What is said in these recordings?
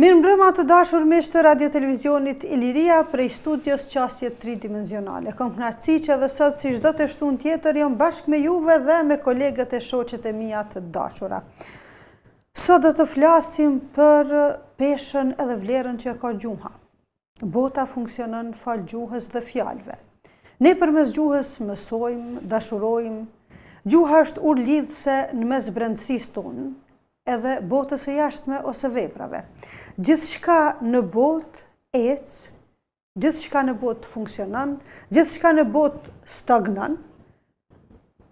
Mirëmbrëma të dashur miq të Radio Televizionit Iliria prej studios qasje tridimensionale. Kam kënaqësi që edhe sot si çdo të shtunë tjetër jam bashkë me juve dhe me kolegët e shoqet e mia të dashura. Sot do të flasim për peshën edhe vlerën që ka gjuha. Bota funksionon fal gjuhës dhe fjalëve. Ne përmes gjuhës mësojmë, dashurojmë. Gjuha është urlidhse në mes brendësisë tonë, edhe botës e jashtme ose veprave. Gjithçka në botë ecë, gjithçka në botë funksionon, gjithçka në botë stagnon,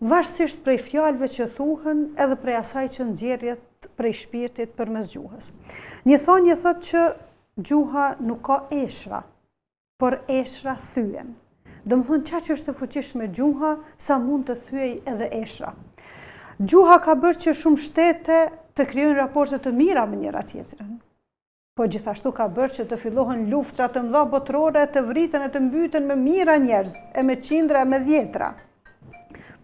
varësisht prej fjalëve që thuhen edhe prej asaj që nxjerrjet prej shpirtit përmes gjuhës. Një thonjë thotë që gjuha nuk ka eshra, por eshra thyen. Domethënë çka që është e fuqishme gjuha, sa mund të thyej edhe eshra. Gjuha ka bërë që shumë shtete të krijojnë raporte të mira me njëra tjetrën. Po gjithashtu ka bërë që të fillohen luftra të mëdha botërore, të vriten e të mbyten me mijëra njerëz, e me qindra e me dhjetra.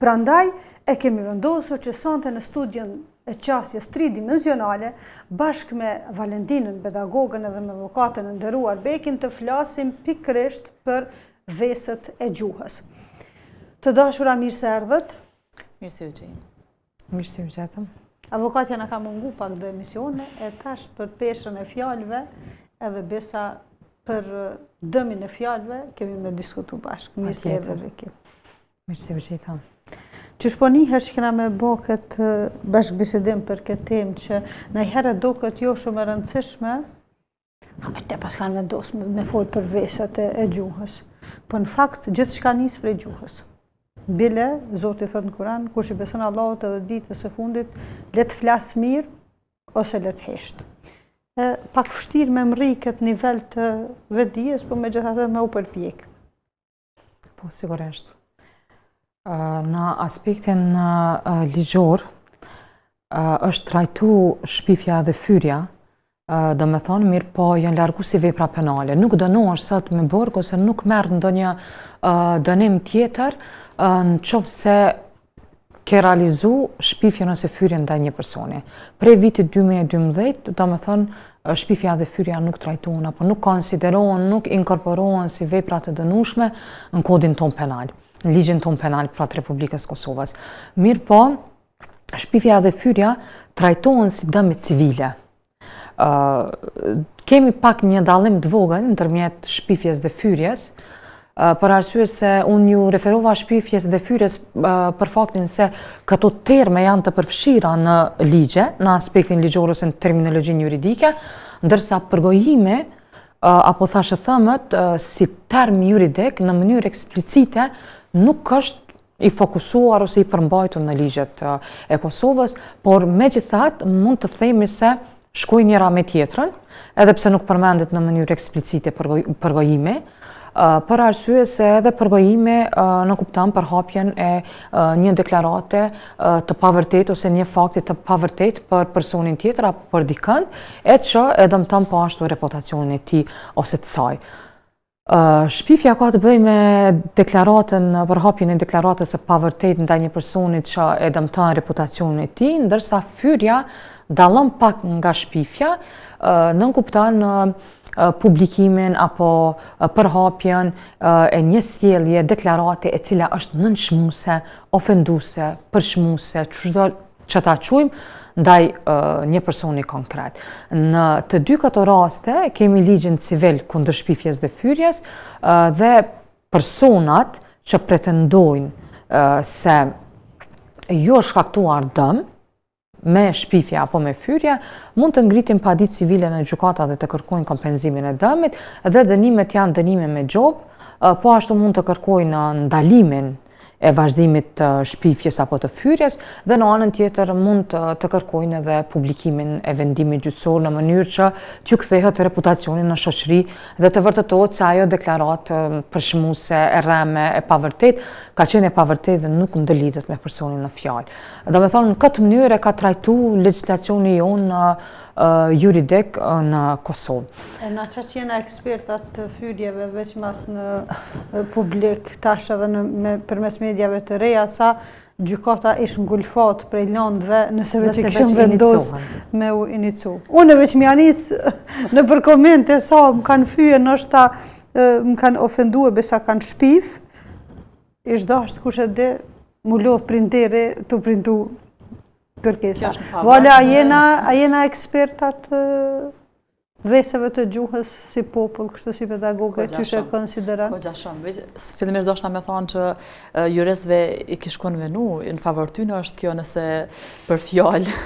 Prandaj e kemi vendosur që sonte në studion e qasjes tridimensionale, bashkë me Valentinën, pedagogën edhe me avokatën e nderuar Bekin, të flasim pikërisht për vesët e gjuhës. Të dashura, mirë se erdhët. Mirë se u gjejmë. Mirë se u gjetëm. Avokatja na ka mungu pak do emisione, e tash për peshën e fjalëve edhe besa për dëmin e fjalëve kemi me diskutu bashkë. Mirë se erdhe Beki. Mirë se u gjetëm. Qysh po njëherë që kena me bo këtë bashkë bisedim për këtë temë që najherë do këtë jo shumë e rëndësishme, te pas kanë vendosur me folë për vesët e gjuhës. Po në fakt gjithë shka nisë prej gjuhës. Bile, Zoti thot në Kur'an, kush i beson Allahut edhe ditës së fundit, le të flasë mirë ose le të heshtë. Pak vështirë me mri këtë nivel të vetdijes, po megjithatë me u përpjek. Po sigurisht. Në aspektin ligjor është trajtu shpifja dhe fyrja, do me thonë mirë, po janë largu si vepra penale. Nuk dënohesh sot me burg ose nuk merr ndonjë dënim tjetër në qoftë se ke realizu shpifjen ose fyrjen ndaj një personi. Prej vitit 2012, do me thonë shpifja dhe fyrja nuk trajtohen apo nuk konsiderohen, nuk inkorporohen si vepra të dënueshme në kodin ton penal, në ligjin ton penal pra të Republikës Kosovës. Mirë po, shpifja dhe fyrja trajtohen si dëme civile. Kemi pak një dallim të vogël ndërmjet shpifjes dhe fyrjes, për arsye se unë ju referova shpifjes dhe fyrjes për faktin se këto terme janë të përfshira në ligje, në aspektin ligjor ose në terminologjinë juridike, ndërsa përgojimi apo thashë thëmët si term juridik në mënyrë eksplicite nuk është i fokusuar ose i përmbajtur në ligjet e Kosovës, por megjithatë mund të themi se shkojnë njëra me tjetrën, edhe pse nuk përmendet në mënyrë eksplicite përgojimi, për arsye se edhe përgojimi në kupton përhapjen e një deklarate të pavërtet ose një fakti të pavërtet për personin tjetër apo për dikën, e që e dëmton po ashtu reputacionin e tij ose të saj. Shpifja ka të bëjë me deklaratën, përhapjen e deklaratës së pavërtet ndaj një personi që e dëmton reputacionin e tij, ndërsa fyrja dallon pak nga shpifja, nën kupton publikimin apo përhapjen e një sjellje deklarate e cila është nënshmuese, ofenduese, përshmuese, çdo që ta quajmë ndaj një personi konkret. Në të dy këto raste kemi ligjin civil kundër shpifjes dhe fyrjes dhe personat që pretendojnë se jo shkaktuar dëm me shpifje apo me fyrje, mund të ngritin paditë civile në gjykata dhe të kërkojnë kompenzimin e dëmit, dhe dënimet janë dënime me gjobë, po ashtu mund të kërkojnë ndalimin e vazhdimit të shpifjes apo të fyrjes, dhe në anën tjetër mund të kërkojnë edhe publikimin e vendimit gjyqësor në mënyrë që t'ju kthehet reputacionin në shoqëri dhe të vërtetohet se ajo deklaratë përshmuese, e rreme, e pavërtet, ka qenë e pavërtet dhe nuk ndëlidhet me personin në fjalë. Do me thonë, në këtë mënyrë ka trajtu legjislacioni jonë juridik në Kosovë. E na që jena ekspertat të fyrjeve veç mas në publik, tash edhe përmes medjave të reja, sa gjykata ish ngulfat prej landëve nëse veç i kishëm vendos me u inicu. Unë veç mjanis në për komente sa më kanë fyje nështë më kanë ofendu e besa kanë shpif, ish dasht kush e dhe mu lodh printeri të printu kërkesa. Vale, a jena ekspertat veseve të gjuhës si popull, kështu si pedagogë, që shë konsideran? Ko gja shumë. Fillimisht do shta me thonë që juristëve i kish konvenu, në favor tyne është kjo nëse për fjallë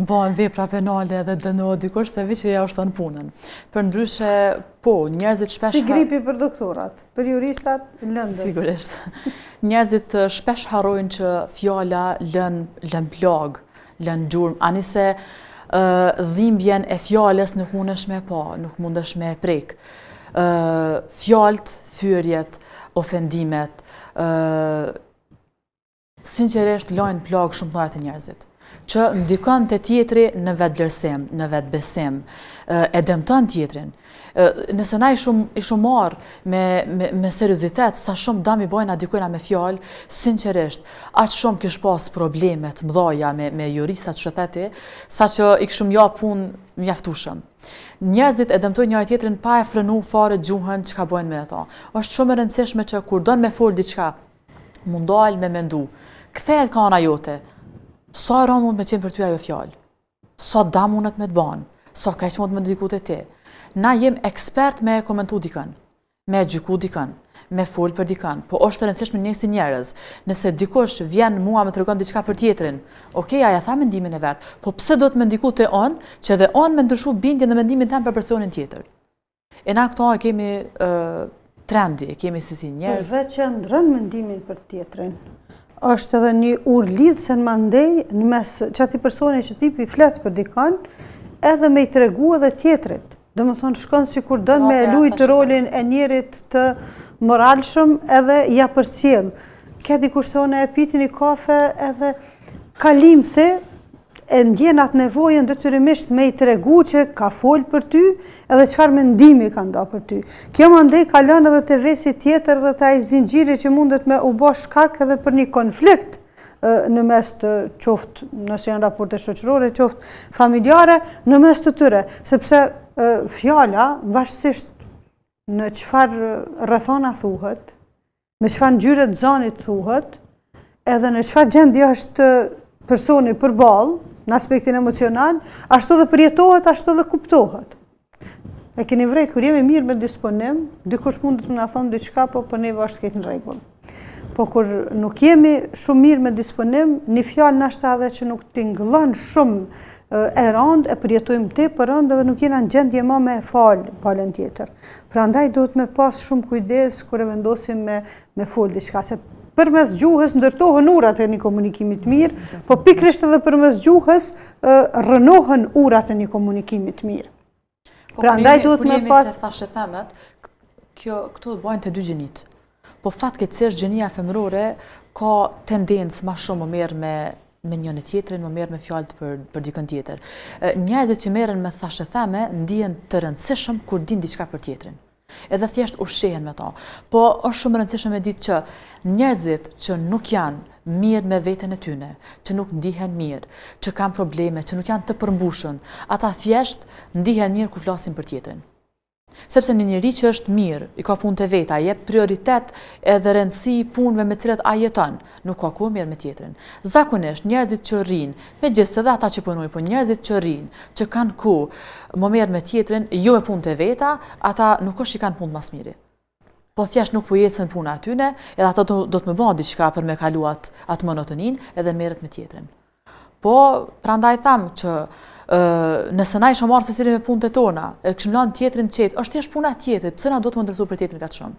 bëhen vepra penale dhe dënohet dikush, se vi që ja është të në punën. Për ndryshe, po, njerëzit shpesh... Si gripi për doktorat, për juristat, lëndët. Sigurisht. Njerëzit shpesh harrojnë që fjalla lën plag, lën gjurmë, anise dhimbjen e fjales nuk mundesh me pa, nuk mundesh me prek. Fjalt, fyrjet, ofendimet, sinqerisht lajnë plag shumë të njerëzit, që ndikon të tjetri në vetë vlerësim, në vetë besim, e dëmton tjetrin. Nëse na i shumë marë me seriozitet, sa shumë dam i bojna dikujna me fjallë, sinqerisht, aqë shumë kish pas problemet mdhaja me juristat shëteti, sa që i këshum ja pun mjaftushëm. Njerëzit e dëmtojnë njëri tjetrin pa e frenu fare gjuhën që ka bojnë me ata. Është shumë e rëndësishme që kur donë me folë diçka, mundal me mendu, kthehet ka ana jote, sa rënd mund me qenë për ty ajo fjallë, sa dam mundet me të banë, sa kaq mund me dikut e ti. Na jem ekspert me komentu dikën, me gjyku dikën, me fol për dikën, po është të rëndësishme ne si njerëz. Nëse dikush vjen mua me tregon diçka për tjetrin, okay, aja tha mendimin e vet, po pse do të më ndiku te on, që edhe on me ndryshu bindjen dhe mendimin tëm për personin tjetër. E na këto e kemi trendi, e kemi si njerëz. Përveç që ndrën mendimin për tjetrin, është edhe një urlidhse në mandej në mes çati personi që tipi flet për dikën, edhe me i tregu edhe tjetrit. Dhe më thonë shkon si kur dënë me lujtë rolin e njerit të moralshëm edhe ja për cilë. Ka dikush thonë e piti një kafe edhe kalim se e ndjenat nevojën detyrimisht me i tregu që ka folë për ty edhe qëfar mendimi ka nda për ty. Kjo më ndej kalon edhe të vesi tjetër dhe taj zinxhiri që mundet me u bo shkak edhe për një konflikt në mes të qoftë, nëse janë raporte shoqërore, qoftë familjare, në mes të tyre, sepse fjala, vazhësisht në qëfar rrethana thuhet, me qëfar ngjyre të zanit thuhet, edhe në qëfar gjendje është personi përballë, në aspektin emocional, ashtu dhe përjetohet, ashtu dhe kuptohet. E keni vrejt, kur jemi mirë me disponim, dikush mund të na thonë diçka, po për neve është këtë në rregull. Po kur nuk jemi shumë mirë me disponim, një fjalë nashta edhe që nuk tingëllon shumë e rënd, e përjetojmë te për rënd edhe nuk jena në gjendje më me falë palën tjetër. Prandaj do të me pas shumë kujdes kur e vendosim me folë diçka, se përmes gjuhës ndërtohen urat e një komunikimit mirë, po pikrisht edhe përmes gjuhës rënohen urat e një komunikimit mirë. Prandaj duhet me pas... Kur jemi të thashe themet, këto bojnë të dy gjinit. Po fatkeqësisht gjenia femërore ka tendencë ma shumë më merr me njëri tjetrin, më merr me fjalët për dikën tjetër. Njerëzit që merren me thashe theme ndihen të rëndësishëm kur din diçka për tjetrin. Edhe thjesht ushqehen me ta. Po është shumë rëndësishme me ditë që njerëzit që nuk janë mirë me veten e tyre, që nuk ndihen mirë, që kanë probleme, që nuk janë të përmbushën, ata thjesht ndihen mirë kur flasin për tjetrin. Sepse një njeri që është mirë, i ka punë të veta, jep prioritet edhe rëndësi punëve me cilat a jeton, nuk ka kohë mirë me tjetrin. Zakonisht, njerëzit që rrinë, me gjithë se dhe ata që punojnë, po njerëzit që rrinë, që kanë kohë më mirë me tjetrin, jo me punë të veta, ata nuk është që i kanë punë mas miri. Po thjesht nuk po jetën puna atyne, edhe ata do të më bëjnë diçka për me kalu atë monotonin edhe merret me tjetrin. Po, prandaj tham që nëse na isha marrë secili me punët e tona, e kishim lënë tjetrin qetë, është thjesht puna tjetrit, pse na do të më ndërsu për tjetrin kaq shumë?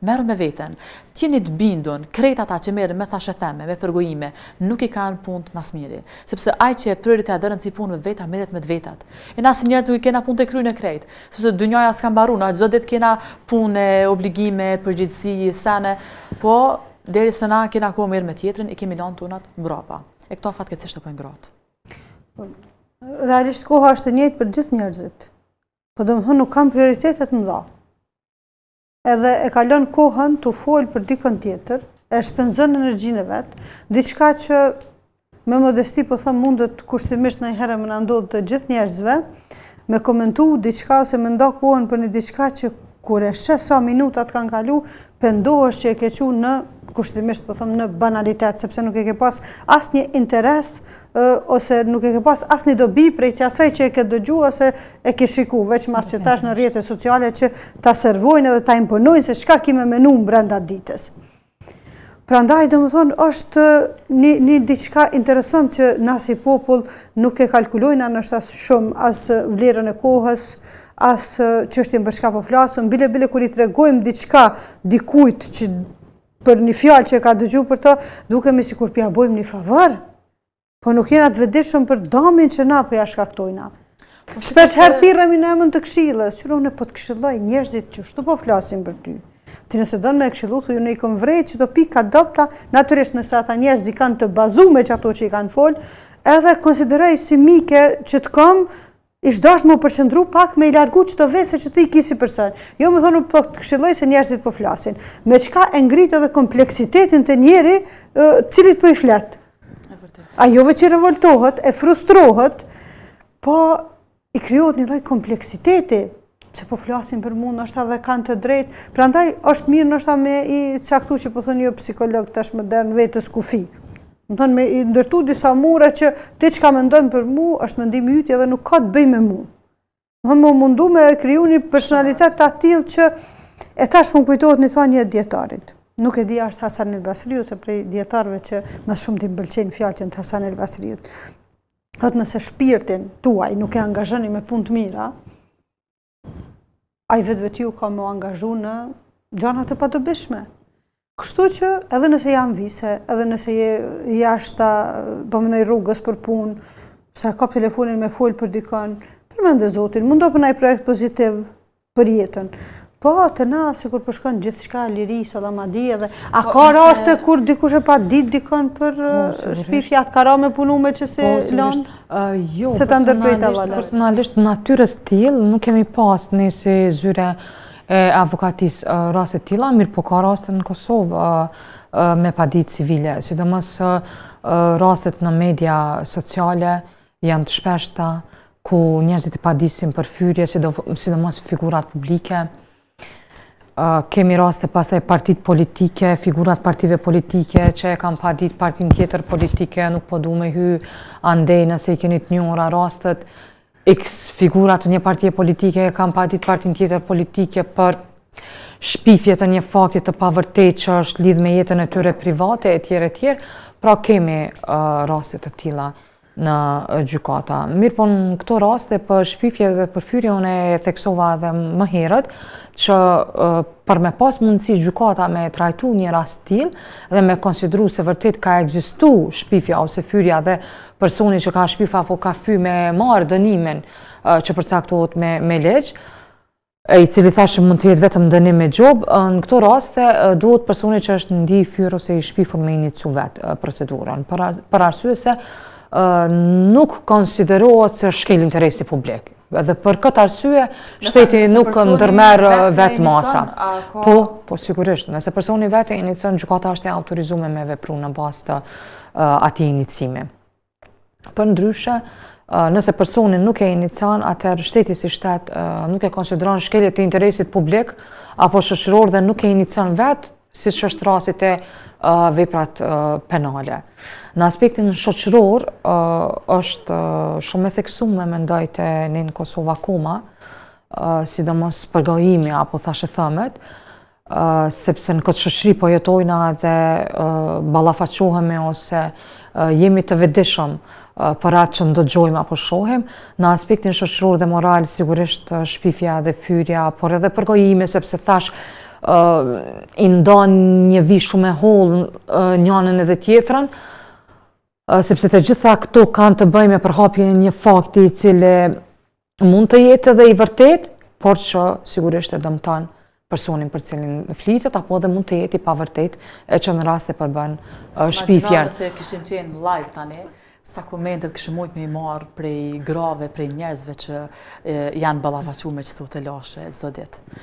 Merru me veten. Tieni të bindun, krejt ata që merren me thashe theme, me përgojime, nuk i kanë punë mas miri, sepse ai që e prioritet dhe rëndësi punëve veta merret me të vetat. E na si njerëz që kena punë të kryen e krejt, sepse dynjaja s'ka mbaruar, na çdo ditë kena punë, obligime, përgjegjësi, sene, po derisa na kena kohë mirë me tjetrin, i kemi lënë tunat mbrapa. E këto fatkeqësisht apo gratë. realisht koha është e njëjtë për gjithë njerëzit. Po do më thënë nuk kam prioritetet më dha. Edhe e kalon kohën të folë për dikën tjetër, e shpenzon energjinë e vetë, diçka që me modesti po thëmë mundet kushtimisht në herë më në ndodhë të gjithë njerëzve, me komentu diçka ose me nda kohën për një diçka që kur e shes sa minutat kanë kalu, pendohesh që e ke qu në kushtimisht po thëmë në banalitet, sepse nuk e ke pas asë një interes, ose nuk e ke pas asë një dobi prej që asaj që e ke dëgju, ose e ke shiku, veç mas që tash në rrjetet sociale që ta servojnë edhe ta imponojnë se shka kime menu më brenda ditës. Prandaj, do më thonë, është një diçka interesant që na si popull nuk e kalkulojnë nështë asë shumë, asë vlerën e kohës, asë çështjen për shka po flasëm, bile kur i tregojmë diçka dikujt që për një fjalë që ka dëgju për to, dukemi si kur pja bojmë një favor, po nuk jena të vedishëm për damin që na për ja shkaktojna. Shpesh herë thirremi në emën të këshillës, qyrone po të këshilloj njerëzit që shtu po flasim për ty. Ti nëse do me këshillu, thuju në i kom vrejt që do pika dopta, naturisht nëse ata njerëz i kanë të bazume që ato që i kanë folë, edhe konsideroj si mike që të kom, ish dash më përqëndru pak me i largu që të vese që ti kisi përsen. Jo më thonu po të këshilloj se njerëzit po flasin. Me qka e ngrit edhe kompleksitetin të njeri cilit po i flet. Ajove që revoltohet, e frustrohet, po i kryot një lloj kompleksiteti, se po flasin për mund, nështë edhe kanë të drejt. Prandaj është mirë nështë me i caktu që po thënë jo psikolog tash modern vetës kufi. Më thënë me i ndërtu disa mure që ti që ka mendojnë për mu, është mendim yti edhe nuk ka të bëj me mu. Më mundu me kriju një personalitet të atil që e tash më kujtohet një thonjë e djetarit. Nuk e di është Hasan el Basriu, se prej djetarve që më shumë t'i mbëlqejnë fjalën të Hasan el Basriut. Thotë nëse shpirtin tuaj nuk e angazhoni me punë të mira, ai vetë ju ka më angazhu në gjana të padobishme. Kështu që edhe nëse jam vise, edhe nëse je jashta pëmënoj rrugës për punë, se ka telefonin me folë për dikon, përmende Zotin, mundo për nëjë projekt pozitiv për jetën. Po, të na, si kur përshkon gjithë shka, liri, salamadi, edhe a ka raste kur dikush e pa dit dikon për shpifjat, ka ra me punu me që se lanë? Jo, personalisht natyres t'il, nuk kemi pas nësi zyre e avokatis raste t'ila, mirë po ka raste në Kosovë me padit civile, sidomos rastet në media sociale janë të shpeshta, ku njerëzit e padisin për fyrje, sidomos figurat publike. Kemi raste pasaj partit politike, figurat partive politike që e kam padit partin tjetër politike, nuk po du me hy andej nëse i keni të njohura rastet. X figurat të një partije politike e kam padit partin tjetër politike për shpifje të një faktit të pavërtet që është lidh me jetën e tyre private e tjere, pra kemi rastet të tilla në gjykata. Mirë po në këto raste për shpifje dhe për fyrje unë e theksova edhe më herët që për me pas mundësi gjykata me trajtu një rast t'il dhe me konsideru se vërtet ka egzistu shpifja ose fyrja dhe personi që ka shpifa apo ka fy me marrë dënimin që përcaktohet me legj, i cili thashë mund të jetë vetëm dënim me gjobë, në këto raste duhet personi që është ndi fyrë ose i shpifur me inicu vetë procedurën. Për arsye se nuk konsiderohet se shkel interesi publik. Edhe për këtë arsye, shteti nuk ndërmerë vetë masa. Po, sigurisht. Nëse personi vetë inicion, gjykata është e autorizume me vepru në bazë të ati inicimi. Për ndryshe, nëse personi nuk e inicion, atëherë shteti si shtet nuk e konsideron shkelje të interesit publik apo shoqëror dhe nuk e inicion vetë, si që është rasit e veprat penale. Në aspektin shoqëror është shumë e theksuar mendoj te ne në Kosovë akoma, sidomos përgojimi apo thashë thëmet, sepse në këtë shoqëri po jetojna dhe ballafaqohemi ose jemi të vetëdijshëm për atë që ndëgjojmë apo shohim. Në aspektin shoqëror dhe moral sigurisht shpifja dhe fyrja, por edhe përgojimi sepse thash i ndan një vi shumë e hollë njënën edhe tjetrën, sepse të gjitha këto kanë të bëjnë me përhapjen e një fakti i cili mund të jetë edhe i vërtet, por që sigurisht e dëmton personin për cilin flitet, apo edhe mund të jetë i pavërtet, e që në rast e përbën shpifjen. Imagjino se kishim qenë live tani, sa komentet kështë mujt me i marë prej grave, prej njerëzve që janë ballafaqume që thotë lashe çdo ditë.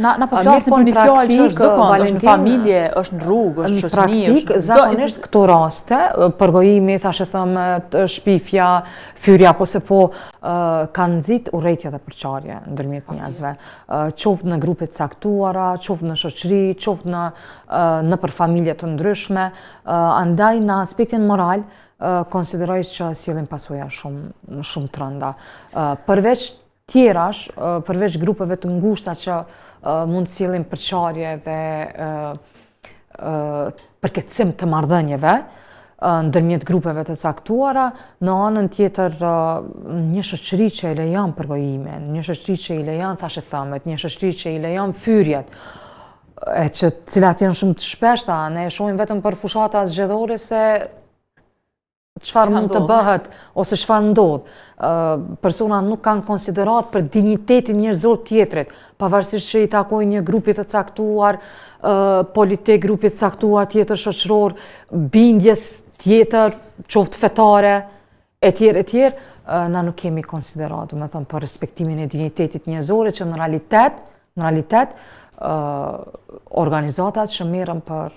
Na po flasim për një fjalë që është zakon, është në familje, është në rrugë, është në shoqëri. Në praktikë, zakonisht këto raste, përgojimi, thashë thëmë, shpifja, fyrja, apo se po kanë nxit urrejtje dhe përçarje ndërmjet njerëzve. Qoftë në grupe të caktuara, qoftë në shoqëri, qoftë në për familje të ndryshme, andaj në aspektin moral, konsideroj që sjellin pasoja shumë të rënda. Përveç tjerash, përveç grupeve të ngushta që mund të sjellin përçarje dhe përkatësim të marrëdhënieve ndërmjet grupeve të caktuara, në anën tjetër një shoqëri që i lejon përgojimin, një shoqëri që i lejon thashë thamet, një shoqëri që i lejon fyrjet, që cilat janë shumë të shpeshta, ne e shohim vetëm për fushata zgjedhore se çfarë mund të bëhet ose çfarë ndodh. Persona nuk kanë konsiderat për dinjitetin njerëzor tjetrit, pavarësisht që i takojnë një grupi të caktuar politik, grupi të caktuar tjetër shoqëror, bindjes tjetër, qoftë fetare, etj. Na nuk kemi konsiderat, do të them, për respektimin e dinjitetit njerëzor, që në realitet organizatat që merren për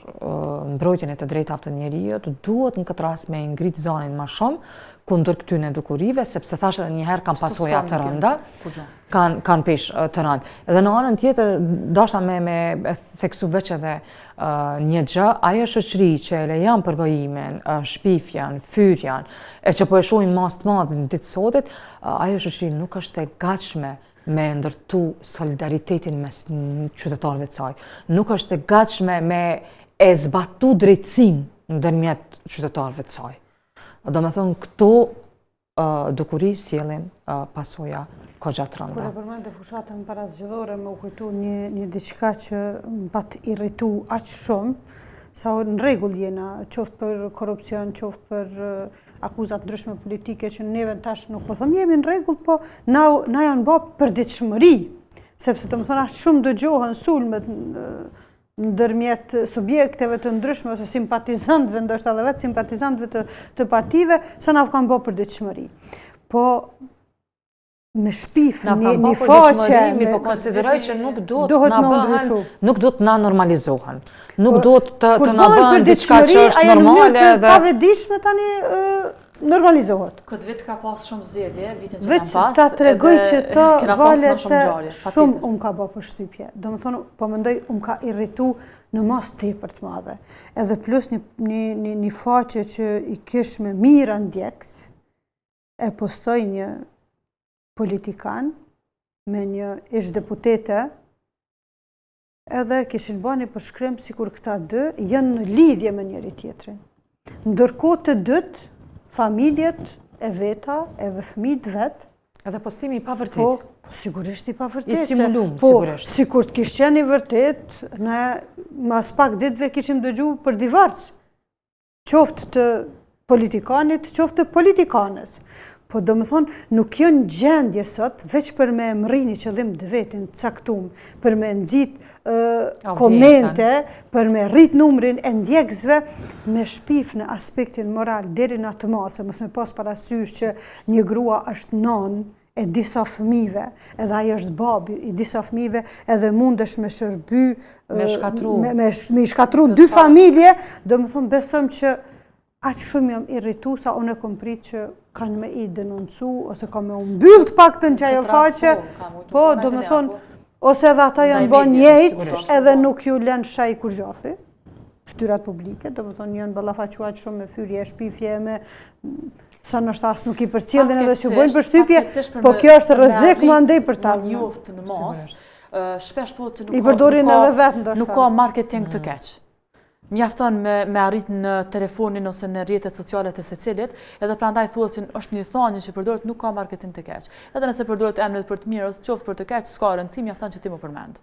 mbrojtjen e të drejtave të njerëzit duhet në këtë rast me ngrit zanin më shumë kundër këtyre dukurive, sepse thashë edhe një herë kanë pasoja të rënda, kanë peshë të rëndë. Edhe në anën tjetër, dasha me theksu veç edhe një gjë, ajo shoqëri që e lejon përgojimin, shpifjen, fyrjen, e që po e shohin mas të madh në ditë sotit, ajo shoqëri nuk është e gatshme me ndërtu solidaritetin mes qytetarëve të saj. Nuk është e gatshme me e zbatu drejtësinë ndërmjet qytetarëve të saj. Do me thonë, këto dukuri sjellin pasoja kogja të rënda. Kur e përmendë fushatën parazgjedhore, më u kujtu një diçka që më pat irritu aq shumë, sa në rregull jena, qoftë për korrupsion, qoftë për akuzat ndryshme politike që neve tash nuk po thëmë jemi në rregull, po na janë bë përditshmëri, sepse të më thënë ashtë shumë dëgjohen sulmet ndërmjet subjekteve të ndryshme ose simpatizantëve, ndoshta edhe vetë simpatizantëve të partive, sa na kanë bë përditshmëri. Po me shpif, një faqe... Po konsideroj që nuk duhet na normalizohen. Nuk duhet të na bëhen diçka që është normale dhe... Kur pavedishme tani normalizohet. Këtë vit ka pas shumë zgjedhje, vitin që kanë pas, veç ta tregoj që ta vale se shumë ka bë përshtypje. Domethënë, po mendoj ka irritu në mas tepër të madhe. Edhe plus një faqe që i kish me mira ndjekës, e postoj një politikan me një ish deputete, edhe kishin bani përshkrim sikur këta dy janë në lidhje me njëri tjetrin. Ndërkohë të dytë, familjet e veta, edhe fëmijët vet, edhe postimi i pavërtet. Po, sigurisht i pavërtet. I simulum, sigurisht. Po, sikur të kishte qenë i vërtet, ne mas pak ditëve kishim dëgjuar për divorc. Qoftë të politikanit, qoftë të politikanës. Po do më thonë, nuk janë gjendje sot, veç për me mri një qëllim të vetin të caktum, për me nëzit komente, për me rrit numrin e ndjekësve, me shpif në aspektin moral, deri në atë masë, mos me pas parasysh që një grua është non e disa fëmive, edhe ajo është babi i disa fëmive, edhe mundesh me shërby, me shkatru dy familje, do më thonë, besëm që aqë shumë jam irritu, sa unë e kom prit që kanë me i denoncu, ose ka me umbyll të paktën që ajo faqe, po, do me thonë, ose edhe ata janë bon njejt, edhe nuk ju lënë shaj kur gjafi, shtyrat publike, do me thonë, janë ballafaquar shumë me fyrje, shpifje, me sa nështë asë nuk i përcjellin edhe që bojnë për shtypje, po kjo është rrezik më andej për ta. Në njoftë në mas, shpesh thuhet që nuk ka marketing të keq. Mjafton me arrit në telefonin ose në rrjetet sociale të secilit, edhe prandaj thuhet që është një thënie që përdoret nuk ka marketing të keq. Edhe nëse përdoret emri për të mirë ose qoftë për të keq, s'ka rëndësi, mjafton që ti më përmend.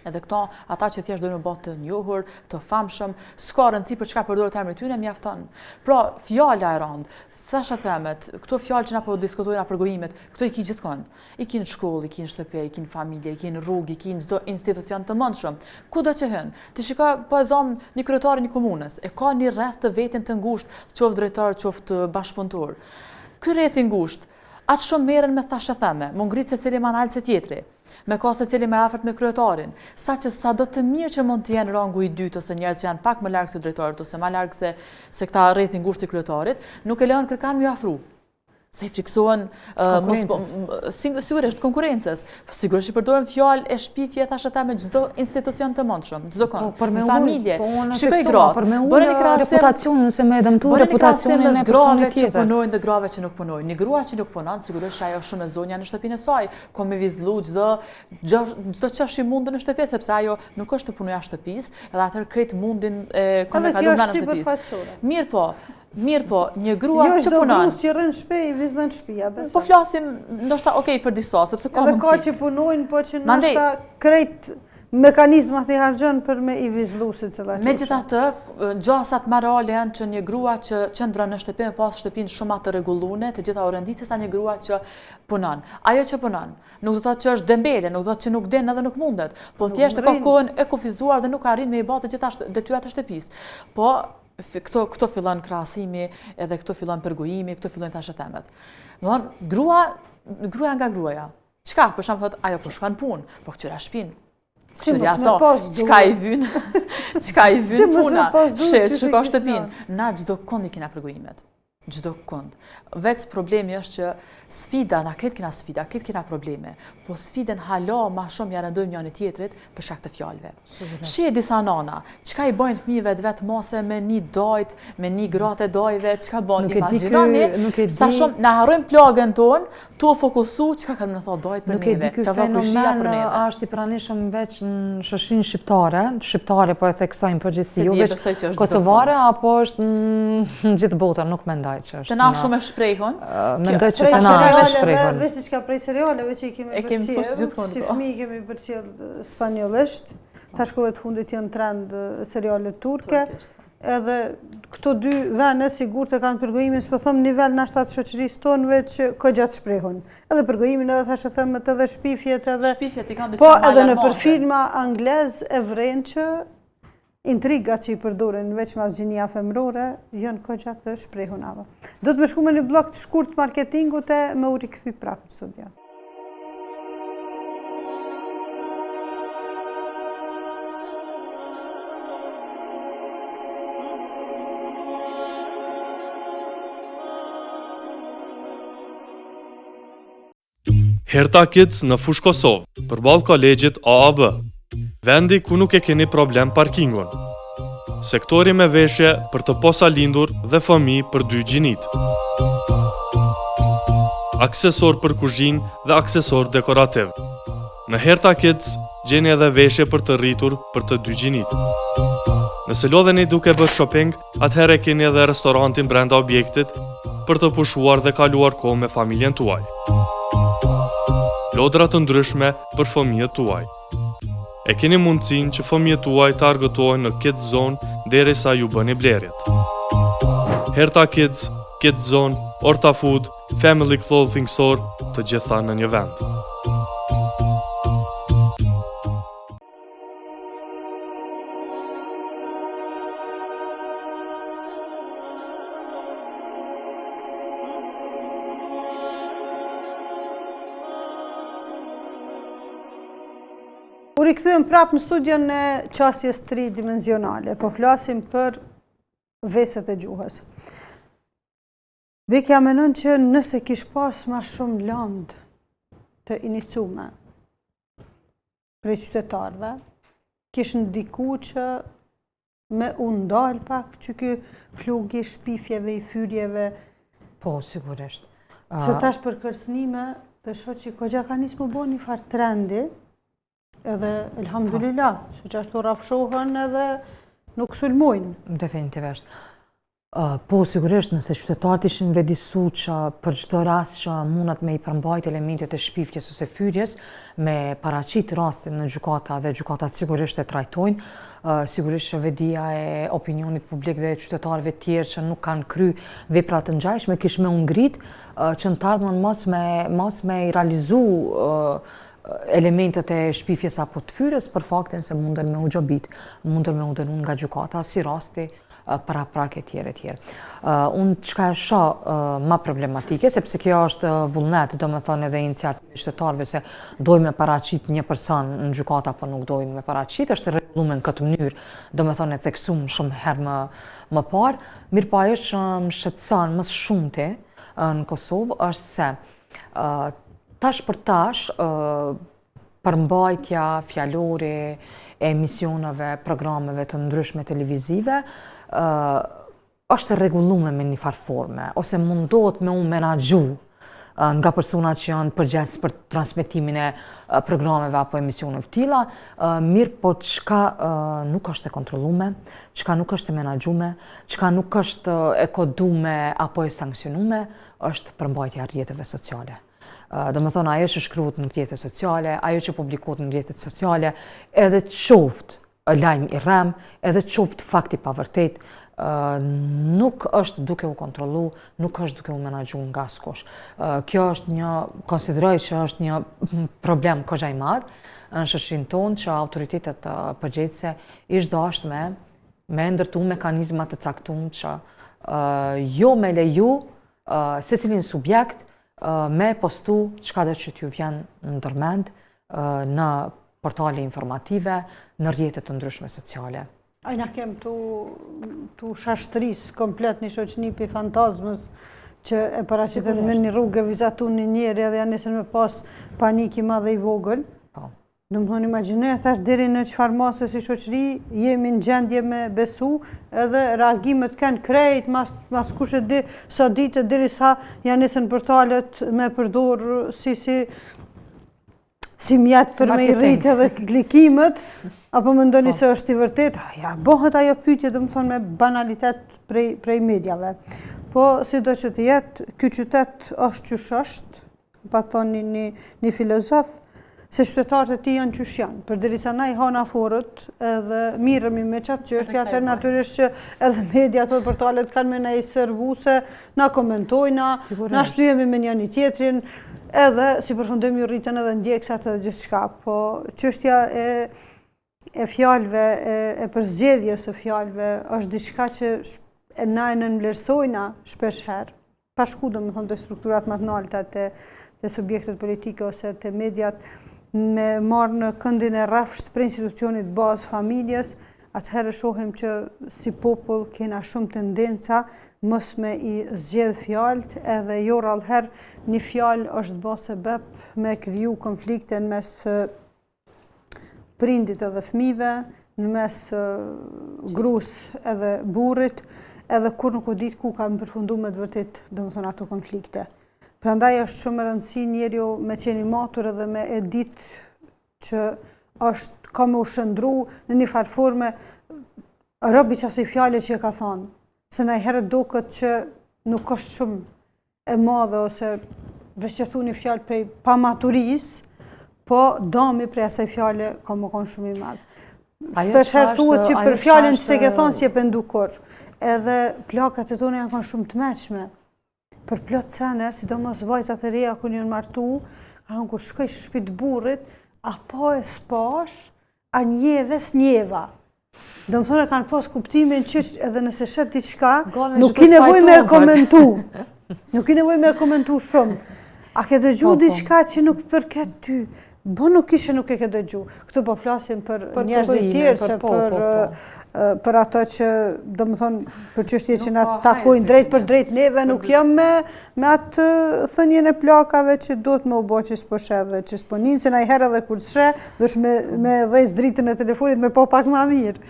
Edhe këto, ata që thjesht dojnë bëtë të njohur, të famshëm, s'ka rëndësi për çka përdorë termin tyne, mjafton. Pra, fjala e rëndë, thasha themet, këto fjalë që na po diskutojnë na për gojimet, këto i ki gjithkohë. I ki në shkollë, i ki në shtëpi, i ki në familje, i ki në rrugë, i ki në çdo institucion të mundshëm. Kudo që hyn, ti shiko po e zom një kryetari një komunës, e ka një rreth të vetin të ngushtë, qoftë drejtar, qoftë bashkëpunëtor. Ky rreth i ngushtë atë shumë merren me thashë theme, më ngritë secili më nalë se tjetri, me ka secili më afërt me kryetarin, sa do të mirë që mund të jenë rangu i dytë ose njerëz që janë pak më larg se drejtorit ose më larg se këta rreth i ngushtë i kryetarit, nuk e lënë kërkan më afru. Se i friksohen sigurisht konkurrencës. Sigurisht i përdoren fjalë e shpifje thashë theme çdo institucion të mundshëm, çdo kënd, në familje. Shikoj gratë, për me ullë reputacionin se me dëmtu reputacionin e personit tjetër. Që punojnë dhe grave që nuk punojnë. Një grua që nuk punon, sigurisht ajo shumë e zonja në shtëpinë e saj, ka me vizllu çdo çash i mundën në shtëpi, sepse ajo nuk është të punojë jashtë shtëpisë, edhe atë krejt mundin ku me kalu brenda shtëpisë. Mirë po, një grua që punon. Jo, çdo grus që rën shtëpi i vizlën shtëpia, besoj. Po flasim ndoshta për disa, sepse ka mundësi. Edhe ka që punojnë, po që ndoshta krejt mekanizmat i harxhon për me i vizllu secila çështje. Megjithatë, gjasat më reale janë që një grua që qëndron në shtëpi me pas shtëpinë shumë të rregullune, të gjitha orënditës sa një grua që punon. Ajo që punon, nuk do të thotë që është dembele, nuk do të thotë që nuk den edhe nuk mundet, po thjesht ka kohën e kufizuar dhe nuk arrin me i bë të gjitha detyrat e shtëpisë. Po këto fillon krahasimi, edhe këto fillon përgojimi, këto fillojnë thashë themet. Domthonë, gruaja nga gruaja. Çka, për shembull thotë, ajo po shkon punë, po këtyra shtëpinë. Këtyra ato, çka i vyn? Çka i vyn puna? Shiko shtëpinë. Na çdo kund i kena përgojimet. Çdo kund. Veç problemi është që sfida, na këtë kena sfida, këtë kena probleme, po sfiden hala ma shumë ja rëndojmë njëri tjetrit për shkak të fjalëve. Shi disa nana, çka i bojnë fëmijëve vetë mose me një dajt, me një gratë dajve, çka bën imagjinoni, sa shumë na harrojmë plagën tonë, tu fokusu çka kanë më thonë dajt për neve, çfarë kushia për neve. Është i pranishëm veç në shoqërinë shqiptare po e theksojmë përgjithësi, jo veç kosovare apo është në gjithë botën, nuk mendoj që është. Të na shumë e shprehun. Mendoj që të na është e shprehur. Veç diçka prej serialeve që i kemi përcjell, si fëmijë kemi përcjell spanjollisht, tash kohët fundit janë trend seriale turke, edhe këto dy vende sigurt e kanë përgojimin, s'po them nivel në shtat shoqërisë tonë, veç ko gjatë shprehun. Edhe përgojimin edhe thashë themet edhe shpifjet edhe i kanë po edhe në për filma anglez e vren që intrigat që i përdoren veç mas gjinia femrore, janë ko gjatë të shprehunave. Do të më shku me një blok të shkurt marketingut e me u rikthy prapë në studio. Herta Kids në Fush Kosovë, përballë kolegjit AAB. Vendi ku nuk e keni problem parkingun. Sektori me veshje për të posa lindur dhe fëmijë për 2 gjinit. Aksesor për kuzhinë dhe aksesor dekorativ. Në Herta Kids gjeni edhe veshje për të rritur për të 2 gjinit. Nëse lodheni duke bërë shopping, atëherë keni edhe restorantin brenda objektit për të pushuar dhe kaluar kohë me familjen tuaj. Lodra të ndryshme për fëmijët tuaj. E keni mundësin që fëmijët tuaj të argëtojnë në Kids Zone derisa ju bëni blerjet. Herta Kids, Kids Zone, Orta Food, Family Clothing Store, të gjitha në një vend. U rikthyem prapë në studion e qasjes tridimensionale, po flasim për veset e gjuhës. Bekja menon që nëse kish pas ma shumë land të inicume prej qytetarve, kish ndiku që me undal pak që ky flugi shpifjeve i fyrjeve. Po, sigurisht. Se tash për kërcënime, besho që kogja ka nisë më bo një farë trendi, edhe elhamdulillah, që ashtu rafshohen edhe nuk sulmojnë. Definitivisht. Po, sigurisht, nëse qytetarët ishin vedisu që për çdo rast që mundet me i përmbajt elementet e shpifjes ose fyrjes, me paraqit rastin në gjykata dhe gjykatat sigurisht e trajtojnë, sigurisht që vedia e opinionit publik dhe qytetarëve tjerë që nuk kanë kry vepra të ngjashme kish me u ngrit që në të ardhmen mos me i realizu elementet e shpifjes apo të fyrjes për faktin se munden me u gjobit, munden me u dënun nga gjykata si rasti para prake tjere. Unë çka e shoh ma problematike, sepse kjo është vullnet, do me thonë edhe iniciativë qytetarëve se dojmë me paraqit një person në gjykata apo nuk dojmë me paraqit, është rregulluar në këtë mënyrë, do me thonë e theksuar shumë herë më parë. Mirë po ajo që më shqetëson më shumëti në Kosovë është se tash për tash përmbajtja fjalore e emisioneve, programeve të ndryshme televizive është rregulluar me një farë forme, ose mundohet me u menaxhu nga persona që janë përgjegjës për transmetimin e programeve apo emisioneve të tilla, mirë po çka nuk është e kontrolluar, çka nuk është e menaxhuar, çka nuk është e koduar apo e sankcionuar, është përmbajtja e rrjeteve sociale. Do me thonë, ajo që shkruhet në rrjetet sociale, ajo që publikohet në rrjetet sociale, edhe qoftë lajm i rrem, edhe qoftë fakti pa vërtet, nuk është duke u kontrollu, nuk është duke u menaxhu nga askush. Kjo është konsideroj që është një problem kogja i madh në shoqërinë tonë që autoritetet përgjegjëse ish dashme me ndërtu mekanizma të caktuar që jo me leju secilin subjekt me postu çka do që t'ju vjen në ndërmend në portale informative, në rrjetet të ndryshme sociale. Ajna kem tu shashtris komplet një shoqni për fantazmës që e paraqiten me një rrugë vizatu një njeri edhe janë nesër me pas panik i madh dhe i vogël. Do më thonë imagjinoj thash deri në çfarë mase si shoqëri jemi në gjendje me besu edhe reagimet kanë krejt mas kush e di sa ditë derisa janë nesër në portalet me përdor si mjet për me i rrit edhe klikimet, apo më ndoni se është i vërtet, ja, bëhet ajo pyetje do më thonë me banalitet prej mediave. Po, si do që të jetë, ky qytet është qysh është, pa thonë një filozof, se qytetarët e ti janë qysh janë, përderisa na i hana forët edhe mirëmi me qatë që është atër natyrisht që edhe mediat dhe portalet kanë me na i servu se na komentojna, na shtyhemi me një tjetrin, edhe si përfundojmë ju rritën edhe ndjeksat edhe gjithë shka, po çështja e fjalëve, e përzgjedhjes së fjalëve është diçka që na e nënvlerësojna shpesh herë, pa shku do më thonë të strukturat më të nalta të subjektet politike ose të mediat, me marrë në këndin e rrafsht për institucionit bazë familjes, atëherë shohim që si popull kena shumë tendenca mos me i zgjedh fjalët edhe jo rallëherë një fjalë është bë sebeb me kriju konflikte në mes prindit edhe fëmijëve, në mes grus edhe burrit, edhe kur nuk o ditë ku ka më përfundu me të vërtet do më thonë ato konflikte. Prandaj është shumë e rëndësi njeriu me qeni matur edhe me e ditë që është ka me u shëndru në një farë forme robi qasë i fjale që e ka thonë. Se na i herët do këtë që nuk është shumë e madhe ose veç që thu një fjale prej pa maturis, po dami prej asaj fjale ka më konë shumë i madhe. Shpesh herë thuhet që për fjalen që se ke thonë si e pëndu kur. Edhe plakat e tone janë konë shumë të meqme. Për plot sene, sidomos vajzat e reja kër njën martu, ka në kur shkoj shpit burrit, apo e spash, a njeve s'njeva. Do më thonë e kanë pas kuptimin që edhe nëse shet diçka, nuk i nevoj me e komentu. Nuk i nevoj me e komentu shumë. A ke dëgju diçka që nuk përket ty? Bo nuk ishe nuk e ke dëgju. Këtu po flasim për njerëzit tjerë, se për ato që, do më thonë, për çështje që na takojnë drejt për drejt neve, nuk jam me atë thënjen e plakave që do të me u bo që s'po sheh dhe që s'po njën, se na i herë edhe kur t'sheh, dush me dhejs dritën e telefonit me po pak ma mirë.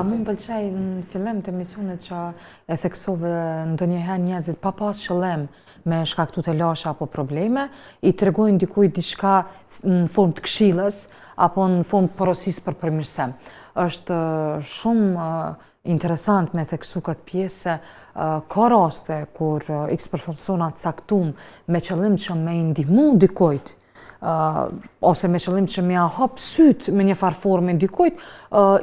Më pëlqej në fillim të emisionit që e theksove ndonjëherë njerëzit pa pas qëllim me shkaktu të lasha apo probleme, i tregojnë dikujt diçka në formë të këshillës apo në formë porosis për përmirësim. është shumë interesant me theksu këtë pjesë se ka raste kur x persona caktum me qëllim që me i ndihmu dikujt ose me qëllim që me ja hap syt me një farë forme dikujt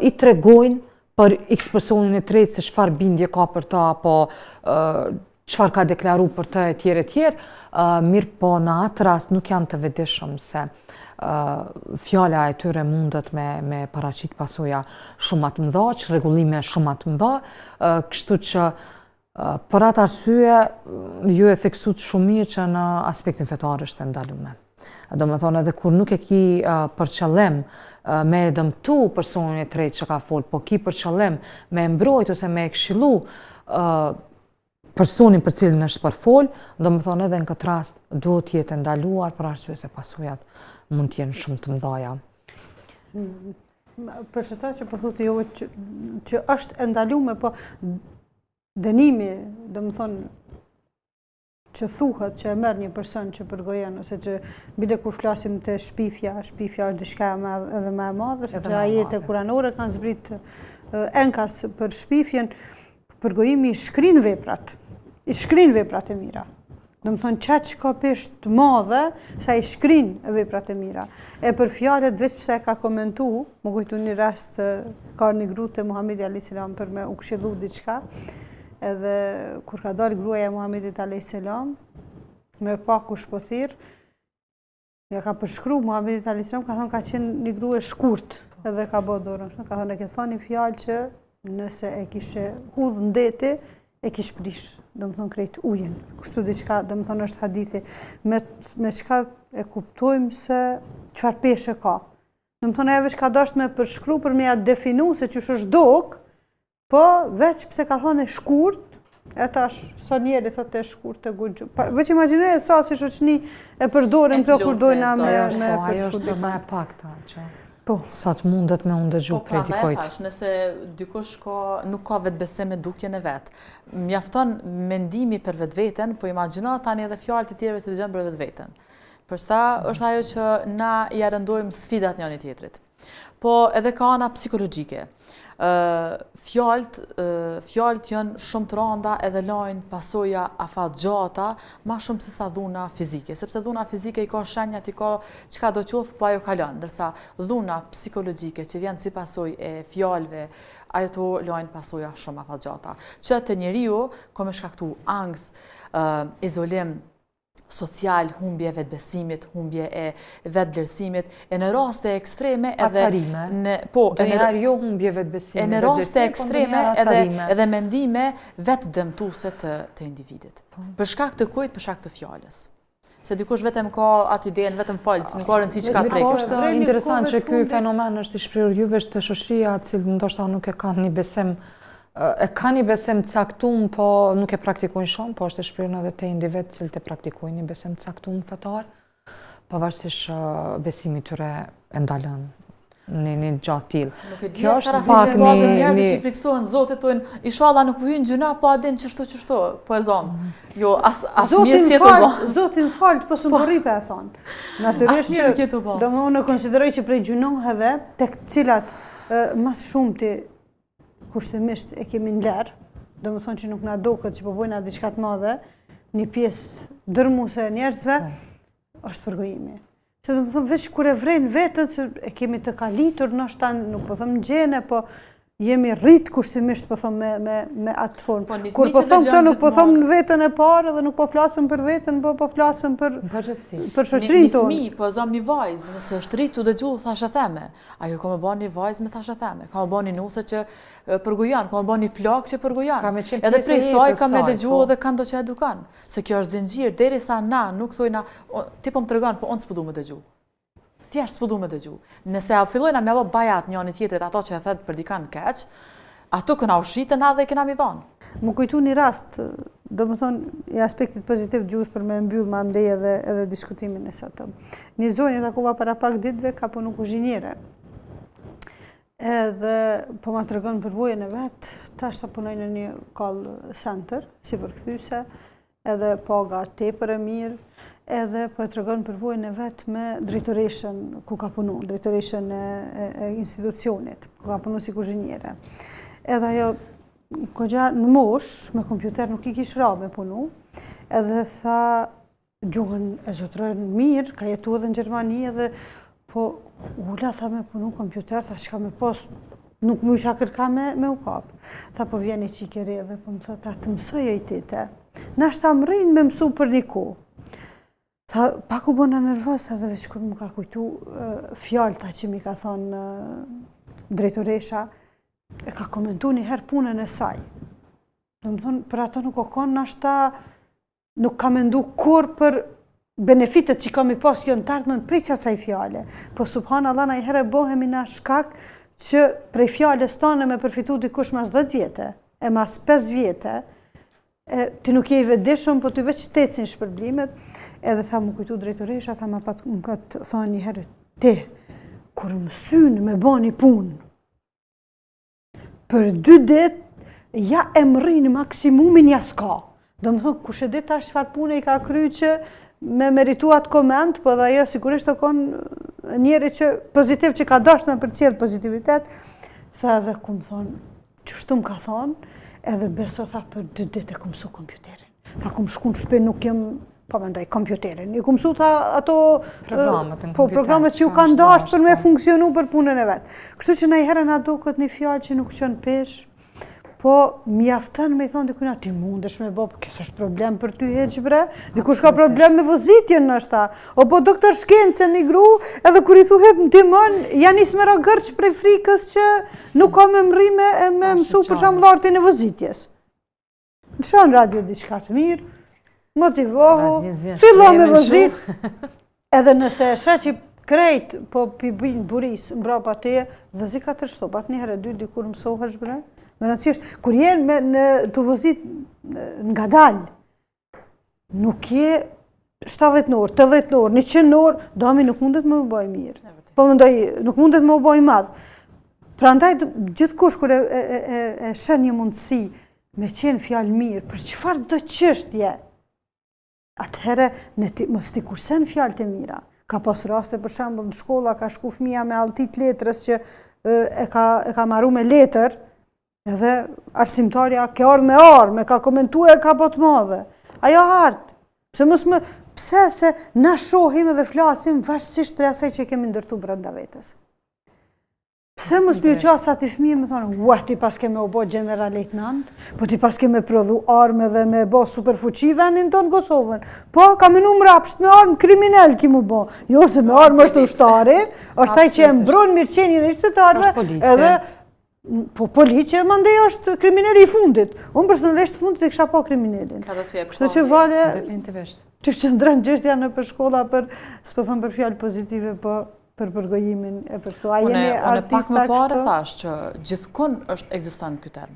i tregojnë për x personin e tretë se çfarë bindje ka për ta apo çfarë ka deklaru për të e tjerë, mirë po në atë rast nuk janë të vetëdijshëm se fjala e tyre mundet me paraqit pasoja shumë të mëdha, rregullime shumë të mëdha, kështu që për atë arsye ju e theksut shumë mirë që në aspektin fetar është e ndaluar. Domethënë edhe kur nuk e ki për qëllim me dëmtu personin e tretë që ka fol, po ki për qëllim me mbrojt ose me këshillu personin për cilin është për fol, domethënë edhe në këtë rast duhet të jetë ndaluar për arsye se pasojat mund të jenë shumë të mëdha. Për çfarë që po thotë jo që është e ndaluar, po dënimi, domethënë që thuhet që e merr një person që përgojen ose që bile kur flasim të shpifja është diçka edhe më e madhe, sepse ajete kuranore kanë zbrit enkas për shpifjen, përgojimi i shkrin veprat e mira. Domethënë çaq ka peshë të madhe sa i shkrin veprat e mira. E për fjalët veç pse ka komentuar, më kujtu një rast ka një grua te Muhamedi alayhis salam për me u këshillu diçka. Edhe kur ka dalë gruaja e Muhamedit alayhis salam me pa kush po thirr, ja ka përshkruar Muhamedit alayhis salam, ka thënë ka qenë një grua e shkurt, edhe ka bë dorën, ka thënë e ke thënë fjalë që nëse e kishe hudh ndeti e kish prish, domethënë krejt ujin. Kështu diçka, domethënë është hadithi me çka e kuptojmë se çfarë peshë ka. Domethënë ajo veç ka dashur me përshkruar për me ja definu se çush është dok, po veç pse ka thënë shkurt, e tash sa njeri thotë e shkurt e guxhu. Veç imagjinoj sa si shoqni e përdorin këto kur dojna me ajo është më e pakta që sa të mundet me unë dëgju prej dikojt. Po, nëse dikush nuk ka vetbesim me dukjen e vet, mjafton mendimi për vetveten, po imagjino tani edhe fjalët e tjerëve që dëgjon për vetveten. Përsa është ajo që na ja rëndojmë sfidat njëri tjetrit. Po edhe ka ana psikologjike. Fjalët janë shumë të rënda edhe lajnë pasoja afatgjata ma shumë se sa dhuna fizike, sepse dhuna fizike i ka shenjat, i ka çka do qoftë, po ajo kalon, ndërsa dhuna psikologjike që vjen si pasojë e fjalëve, ato lajnë pasoja shumë afatgjata. Që te njeriu ka më shkaktu angth, izolim social, humbje vetbesimit, humbje e vetvlerësimit, e në raste ekstreme edhe jo humbje vetbesimit, e në raste ekstreme edhe mendime vetë dëmtuese të individit. Për shkak të kujt, për shkak të fjalës. Se dikush vetëm ka atë idenë, vetëm fal, nuk ka rëndësi çka prek. Është interesant që ky fenomen është i shprehur juve të shoqëria e cila ndoshta nuk e kanë një besim caktum, po nuk e praktikojnë shumë, po është e shprehur edhe te individ që të praktikojnë një besim caktum fetar, pavarësisht besimit tyre e ndalën në gjatë tillë. Kjo është pak një që friksohen zotit thonë, inshallah nuk po hyn gjuna, po a din çështo, po e zon. Jo, as mirë si të bë. Zotin falt, po s'u rripe e thon. Natyrisht që domthonë konsideroj që prej gjunoheve tek cilat më shumti kushtimisht e kemi nler, domethënë që nuk na duket që po bëjnë diçka të madhe, një pjesë dërmuese e njerëzve është përgojimi. Se domethënë veç kur e vrejnë vetën se e kemi të kalitur, ndoshta nuk po them gjene, po jemi rrit kushtimisht po them me atë formë. Kur po them këto nuk po them në vetën e parë dhe nuk po flasim për veten, po flasim për shoqërinë tonë. Një fëmijë po zom një vajzë, nëse është rritur dëgju thashë theme. Ajo ka më bën një vajzë me thashë theme. Ka më bën një nuse që përgojan, ka më bën një plak që përgojan. Edhe prej saj ka më dëgju dhe kanë do që edukan. Se kjo është zinxhir derisa na nuk thojna ti po më tregon, po unë s'po du më dëgju. Thjesht s'po du me dëgju. Nëse a fillojna me bë bajat njëri tjetrit ato që e thet për dikan keq, ato këna ushitën edhe kena mi dhonë. Më kujtu një rast, domethënë i aspektit pozitiv gjus për me mbyll më andej edhe diskutimin e sotëm. Një zonjë takova para pak ditëve ka punu kuzhinjere. Edhe po ma tregon përvojën e vet, tash ta punoj në një call center, si përkthyese, edhe paga tepër e mirë. edhe po e tregon përvojën e vetë me drejtoreshën ku ka punu, drejtoreshën e institucionit, ku ka punu si kuzhinjere. Edhe ajo, kogja në mosh, me kompjuter nuk i kish ra me punu, edhe tha, gjuhën e zotrojnë mirë, ka jetu edhe në Gjermani, edhe po ula tha me punu kompjuter, tha që ka me pos, nuk mu isha kërka me u kap. Tha po vjeni qikeri edhe po më tha, ta të mësoj e i tite. Na shta më rinë me mësu për një ku. Tha, pak u bona nervos, tha dhe veç kur më ka kujtu fjallë ta që mi ka thonë drejtoresha, e ka komentu një herë punën e saj. Do më thonë, për ato nuk o konë, nashta nuk ka mendu kur për benefitet që kam i pas jo në tardhme në preqa saj fjale. Po subhanallah, na i herë bohemi na shkak që prej fjales tonë me përfitu dikush mas 10 vjetë, e mas 5 vjetë, ti nuk je i vedishëm, po ti veç të ecin shpërblimet, edhe tha mu kujtu drejtoresha, tha ma pat më këtë thonë një herë, ti, kur më synë me bo një punë, për 2 dit, ja e më rinë maksimumin ja s'ka. Do më thonë, kush e dit ta shfar punë i ka kry që me meritu atë komend, po dhe ajo sigurisht të konë njeri që pozitiv që ka dasht me përcjell pozitivitet, tha edhe ku më thonë, që shtu më ka thonë, edhe beso tha për 2 dit e ku mësu kompjuterin. Tha ku më shku në shpe nuk jem, po me ndaj kompjuterin. I ku mësu tha ato programet që ju kanë dasht për me funksionu për punën e vetë. Kështu që na i herë na do këtë një fjallë që nuk qënë pesh, po mjaftën me i thonë dikujna, ti mundesh me bo, kësë është problem për ty heq bre, dikush ka problem me vozitjen në shta, o po doktor shkencën një gru, edhe kur i thuhet më timon, janë isë me ra gërç prej frikës që nuk ka me mri me mësu për shambullartin e vozitjes. Në shonë radio diçka të mirë, motivohu, fillo me vozit, edhe nëse e shë që krejt, po pibinë buris, mbra pa teje, dhe zi ka të shtopat, një herë e dy dikur mësohesh bre, me rëndësisht, kur jenë në të vozit nga dalë, nuk je 70 në orë, 80 në orë, 100 në orë, dami nuk mundet me u bëj mirë. Po më ndoj, nuk mundet me u bëj madhë. Pra ndaj, gjithë kush kur e shen një mundësi me qenë fjallë mirë, për qëfar do qështje, atëhere, mos t'i kursen fjallë të mira. Ka pas raste, për shembull, në shkolla, ka shku fëmija me altit letrës që e ka marru me letër, edhe arsimtarja ke ardhë me armë, ka komentu e ka botë madhe. Ajo ardë. Pse se na shohim edhe flasim vazhësisht për asaj që kemi ndërtu brenda vetës. Pse mos më qasë ati fëmijë më thonë, ua, ti pas keme u bo general lejtnant, po ti pas keme prodhu armë dhe me bo superfuqi vendin tonë Kosovën. Po, ka menu mrapsht me armë kriminal ki mu bo. Jo, se me armë është ushtari, është taj që e mbron mirëqenjën e qytetarëve, edhe po policia mandej është kriminali i fundit. Unë personalisht fundit e kisha po kriminalin. Kështu që vale, që qëndrën gjështja në për shkolla për, s'po thëmë për fjallë pozitive, po për përgojimin e për këtu. A jemi artista kështu? Unë pak më pare thash që gjithkon është egziston këtë term.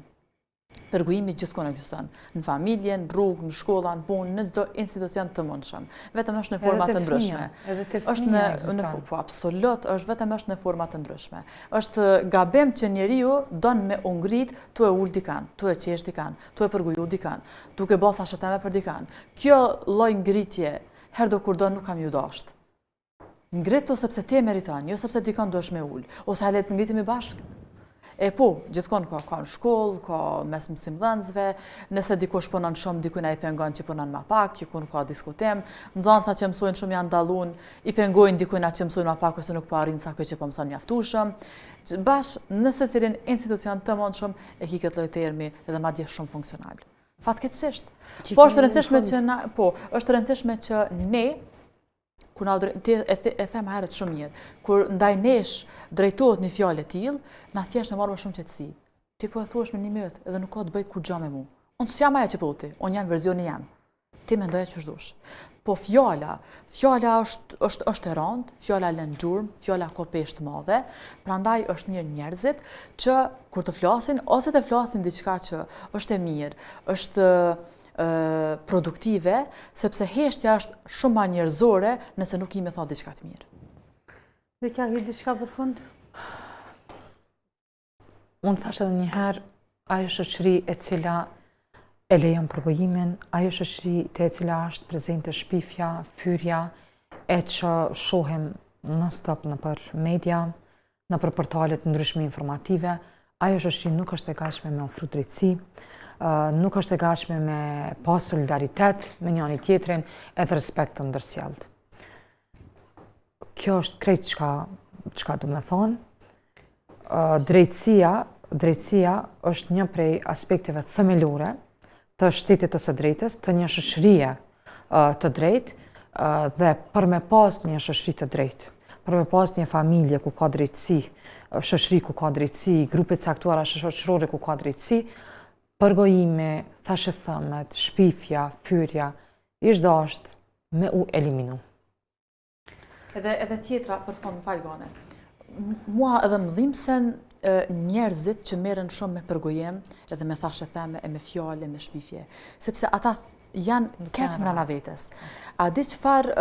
Përgojimi gjithkon egziston. Në familje, në rrugë, në shkolla, në punë, në çdo institucion të mundshëm. Vetëm është në forma të ndryshme. Edhe te fëmija egziston. Po, absolut, vetëm është në forma të ndryshme. Është gabim që njeriu don me u ngrit tu e ul dikan, tu e qesh dikan, tu e përgoju dikan, duke bërë thasheteme për dikan. Kjo lloj ngritje, herë do kur do nuk kam ju dasht. Ngritu sepse ti e meriton, jo sepse dikon duhesh me ul, ose halet ngritemi bashkë. E po, gjithkon ka në shkollë, ka mes mësimdhënësve, nëse dikush punon shumë, dikujna i pengon që punon ma pak, dikun ka diskutim, nxënësa që mësojnë shumë janë dallun, i pengojnë dikujna që mësojnë ma pak ose nuk po arrin sa kjo që po mëson mjaftueshëm. Bash, në secilin institucion të mundshëm e ki këtë lloj termi edhe madje shumë funksional. Fatkeqësisht. Po është rëndësishme që ne kur e them herët shumë mirë, kur ndaj nesh drejtohet një fjalë e tillë, na thjesht ne marrëm shumë qetësi. Ti po e thuash me një mënyrë edhe nuk ka të bëj kur gjë me mua. Unë s'jam ajo që po ti, unë jam versioni jam. Ti mendoj çu dush. Po fjala është e rëndë, fjala lën gjurmë, fjala ka peshë të madhe, prandaj është mirë njerëzit që kur të flasin ose të flasin diçka që është e mirë, është produktive, sepse heshtja është shumë ma njerëzore nëse nuk i me thonë diçka të mirë. Dhe kja hi diçka për fund? Unë thash edhe njëherë, ajo shoqëri e cila e lejon përgojimin, ajo shoqëri te e cila është prezente shpifja, fyrja, e që shohim non-stop në për media, në për portalet ndryshme informative, ajo shoqëri nuk është e gatshme me ofru drejtësi, nuk është e gatshme me pas solidaritet me njëri tjetrin edhe respekt të ndërsjellët. Kjo është krejt çka do me thonë. Drejtësia është një prej aspekteve themelore të shtetit të së drejtës, të një shoqërie të drejtë, dhe për me pas një shoqëri të drejtë, për me pas një familje ku ka drejtësi, shoqëri ku ka drejtësi, grupe caktuara shoqërore ku ka drejtësi, përgojimi, thashëthëmet, shpifja, fyrja, ishtë dashtë me u eliminu. Edhe tjetra, për fond, më falë Gane, mua edhe më dhimbsen njerëzit që merren shumë me përgojem, edhe me thashëtheme, e me fjale, me shpifje, sepse ata janë keq mrena vetës. A di çfarë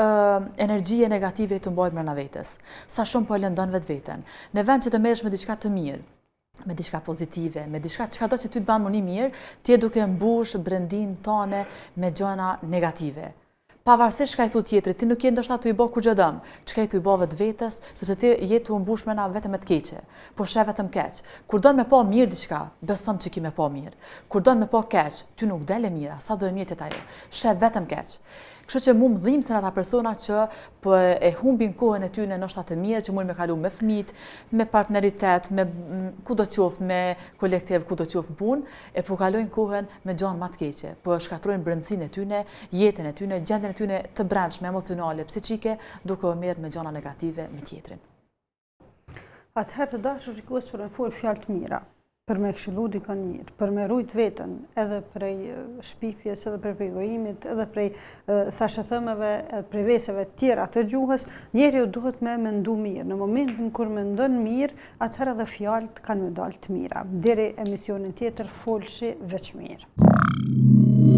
energjie negative të mbajnë mrena vetës? Sa shumë po lëndon vetveten. Në vend që të merresh me diçka të mirë, me diçka pozitive, me diçka çka do që ty të bën më një mirë, ti e duke mbush brendin tone me gjëra negative. Pavarësisht çka i thu tjetri, ti nuk je ndoshta tu i bë kur gjë dëm, çka i tu i bë vetes, sepse ti je tu mbush mrena vetëm me të keqe, po sheh vetëm keq. Kur don me pa mirë diçka, besom që ki me pa mirë. Kur don me pa keq, ty nuk del e mira, sa do e mirë ajo. Sheh vetëm keq. Kështu që mu më dhimbsen ata persona që po e humbin kohën e tyre ndoshta të mirë, që mund me kalu me fëmijët, me partneritet, me kudo qoftë, me kolektiv, kudo qoftë punë, e po kalojnë kohën me gjëra më të keqe, po shkatrojnë brendësinë e tyre, jetën e tyre, gjendjen e tyre të brendshme, emocionale, psiqike, duke u merr me gjëra negative me tjetrin. Atëherë të dashur shikues, për me folë fjalë të mira, për me këshillu dikon mirë, për me rujt veten edhe prej shpifjes, edhe prej përgojimit, edhe prej thashëthëmeve, edhe prej veseve tjera të gjuhës, njeriu duhet me mendu mirë. Në momentin kur mendon mirë, atëherë edhe fjalët kanë me dalë të mira. Deri emisionin tjetër, folshi veç mirë.